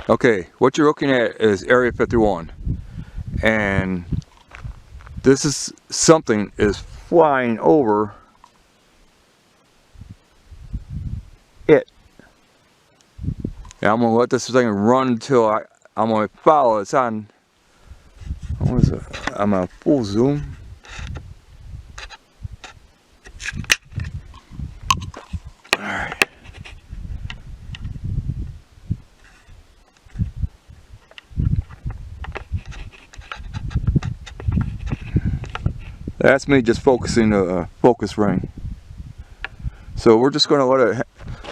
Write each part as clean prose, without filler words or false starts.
Okay, what you're looking at is Area 51, and this is something is flying over it. And I'm gonna let this thing run until I'm gonna follow. It's on. What is it? I'm on full zoom. All right. That's me just focusing the focus ring. So we're just going to let it,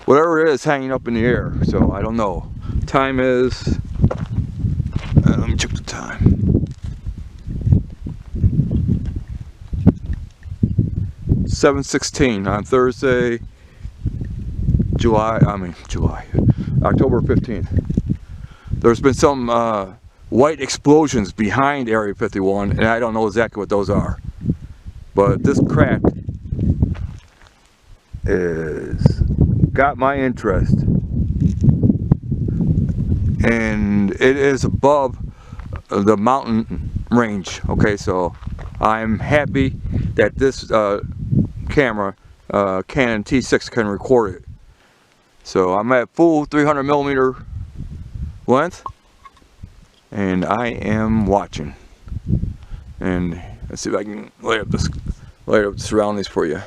whatever it is, hanging up in the air. So I don't know. Time is, let me check the time. 7:16 on Thursday, October 15th. There's been some white explosions behind Area 51, and I don't know exactly what those are. But this craft is got my interest, and it is above the mountain range. Okay, so I'm happy that this camera, Canon T6, can record it. So I'm at full 300mm length, and I am watching. And let's see if I can light up the surroundings for you.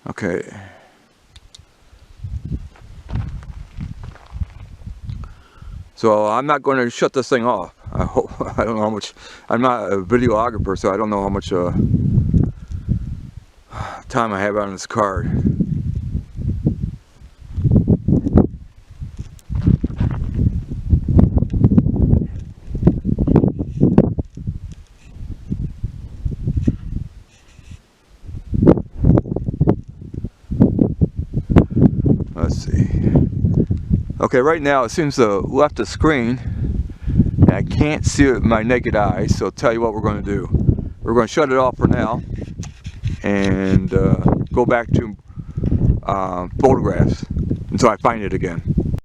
Okay. So I'm not going to shut this thing off. I hope. I don't know how much. I'm not a videographer, so I don't know how much time I have on this card. Let's see. Okay, right now it seems to have left the screen, and I can't see it with my naked eye. So I'll tell you what we're going to do. We're going to shut it off for now, and go back to photographs until I find it again.